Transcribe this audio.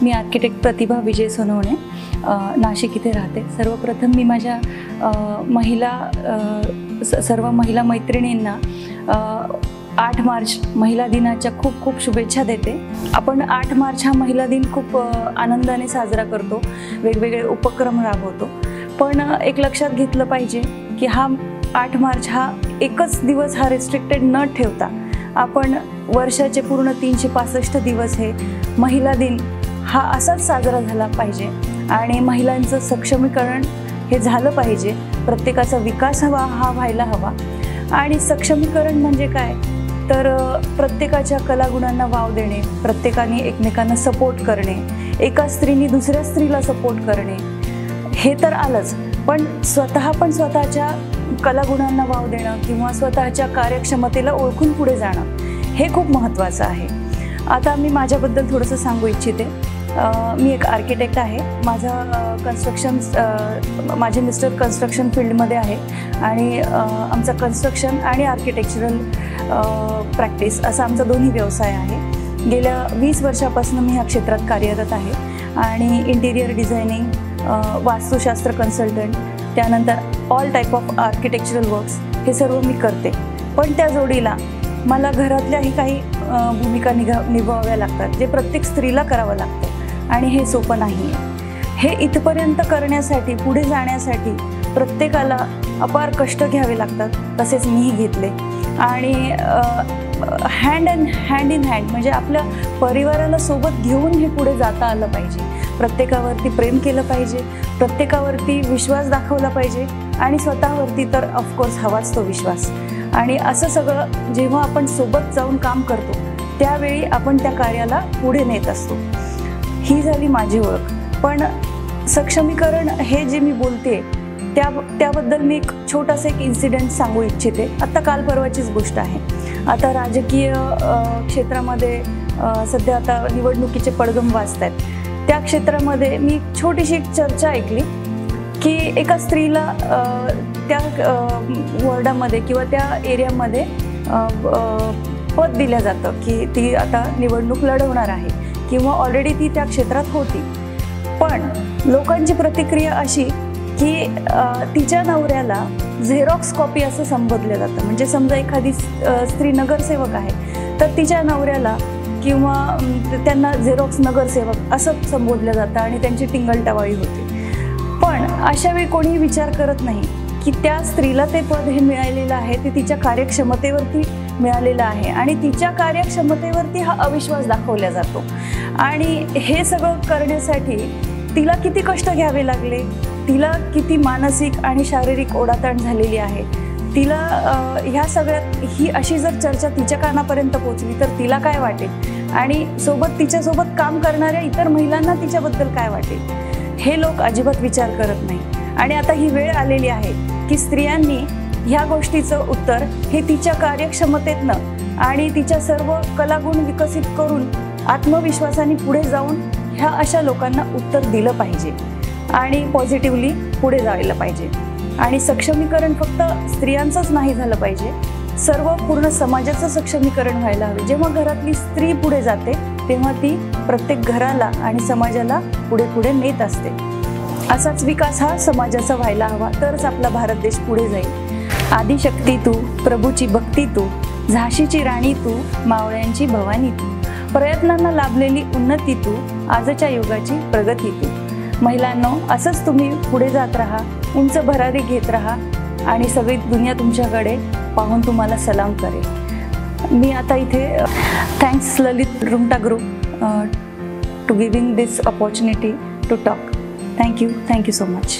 मी architect प्रतिभा विजय सोनवणे नाशिक इथे राहते। सर्वप्रथम मी माझ्या सर्व महिला मैत्रिणींना 8 मार्च महिला दिनाच्या खूप खूप शुभेच्छा देते। आपण 8 मार्च हा महिला दिन खूप आनंदाने साजरा करतो, वेगवेगळे उपक्रम राबवतो, पण एक लक्षात घेतलं पाहिजे की हा 8 मार्च हा एकच दिवस हा रिस्ट्रिक्टेड न ठेवता आपण वर्षाचे पूर्ण 365 दिवस हे महिला दिन हा असाच साजरा झाला पाहिजे आणि महिलांचं सक्षमीकरण हे झालं पाहिजे। प्रत्येकाचा विकास व्हायला हवा। आणि सक्षमीकरण म्हणजे काय तर प्रत्येकाच्या कलागुणांना वाव देणे, प्रत्येकाने एकमेकांना सपोर्ट करणे, एका स्त्रीने दुसऱ्या स्त्रीला सपोर्ट करणे हे तर आलंच, पण स्वतःच्या कलागुणांना वाव देणं किंवा स्वतःच्या कार्यक्षमतेला ओळखून पुढे जाणं हे खूप महत्त्वाचं आहे। आता मी माझ्याबद्दल थोडंसं सांगू इच्छिते। मी एक आर्किटेक्ट आहे। माझे मिस्टर कन्स्ट्रक्शन फील्डमध्ये आहे आणि आमचा कन्स्ट्रक्शन आणि आर्किटेक्चरल प्रॅक्टिस असा आमचा दोन्ही व्यवसाय आहे। गेल्या 20 वर्षापासून मी ह्या क्षेत्रात कार्यरत आहे आणि इंटिरियर डिझायनिंग, वास्तुशास्त्र कन्सल्टंट, त्यानंतर all type of architectural works हे सर्व मी करते। पण त्या जोडीला मला घरातल्याही काही भूमिका निभावाव्या लागतात, जे प्रत्येक स्त्रीला करावं लागतं आणि हे सोपं नाही आहे। हे इथपर्यंत करण्यासाठी, पुढे जाण्यासाठी प्रत्येकाला अपार कष्ट घ्यावे लागतात, तसेच मीही घेतले आणि हँड इन हँड म्हणजे आपल्या परिवाराला सोबत घेऊन हे पुढे जाता आलं पाहिजे। प्रत्येकावरती प्रेम केलं पाहिजे, प्रत्येकावरती विश्वास दाखवला पाहिजे आणि स्वतःवरती तर ऑफकोर्स हवाच तो विश्वास। आणि असं सगळं जेव्हा आपण सोबत जाऊन काम करतो त्यावेळी आपण त्या कार्याला पुढे नेत असतो। ही झाली माझी ओळख। पण सक्षमीकरण हे जे मी बोलते त्याबद्दल मी एक छोटासा इन्सिडेंट सांगू इच्छिते। आता काल परवाचीच गोष्ट आहे। आता राजकीय क्षेत्रामध्ये सध्या आता निवडणुकीचे पडघम वाजत आहेत। त्या क्षेत्रामध्ये मी छोटीशी एक चर्चा ऐकली की एका स्त्रीला त्या वॉर्डामध्ये किंवा त्या एरियामध्ये पद दिलं जातं की ती आता निवडणूक लढवणार आहे किंवा ऑलरेडी ती त्या क्षेत्रात होती। पण लोकांची प्रतिक्रिया अशी की तिच्या नवऱ्याला झेरॉक्स कॉपी असं संबोधलं जातं। म्हणजे समजा एखादी स्त्री नगरसेवक आहे तर तिच्या नवऱ्याला किंवा त्यांना झेरॉक्स नगरसेवक असं संबोधलं जातं आणि त्यांची टिंगलटवाळी होते। पण अशा वेळी कोणीही विचार करत नाही की त्या स्त्रीला ते पद हे मिळालेलं आहे ते तिच्या कार्यक्षमतेवरती मिळालेलं आहे आणि तिच्या कार्यक्षमतेवरती हा अविश्वास दाखवला जातो। आणि हे सगळं करण्यासाठी तिला किती कष्ट घ्यावे लागले, तिला किती मानसिक आणि शारीरिक ओढाताण झालेली आहे, तिला ह्या सगळ्यात ही अशी जर चर्चा तिच्या कानापर्यंत पोहोचली तर तिला काय वाटेल आणि तिच्यासोबत काम करणाऱ्या इतर महिलांना तिच्याबद्दल काय वाटेल हे लोक अजिबात विचार करत नाही। आणि आता ही वेळ आलेली आहे की स्त्रियांनी ह्या गोष्टीचं उत्तर हे तिच्या कार्यक्षमतेतनं आणि तिच्या सर्व कलागुण विकसित करून आत्मविश्वासाने पुढे जाऊन ह्या अशा लोकांना उत्तर दिलं पाहिजे आणि पॉझिटिव्हली पुढे जायला पाहिजे। आणि सक्षमीकरण फक्त स्त्रियांचंच नाही झालं पाहिजे, सर्व पूर्ण समाजाचं सक्षमीकरण व्हायला हवे। जेव्हा घरातली स्त्री पुढे जाते तेव्हा ती प्रत्येक घराला आणि समाजाला पुढे पुढे नेत असते। असाच विकास हा समाजाचा व्हायला हवा, तरच आपला भारत देश पुढे जाईल। आदिशक्ती तू, प्रभूची भक्ती तू, झाशीची राणी तू, मावळ्यांची भवानी तू, प्रयत्नांना लाभलेली उन्नती तू, आजच्या युगाची प्रगती तू। महिलांनो, असंच तुम्ही पुढे जात राहा, उंच भरारी घेत राहा आणि सगळी दुनिया तुमच्याकडे पाहून तुम्हाला सलाम करेल। मी आता इथे thanks Lalit Rungta group to giving this opportunity to talk. Thank you so much.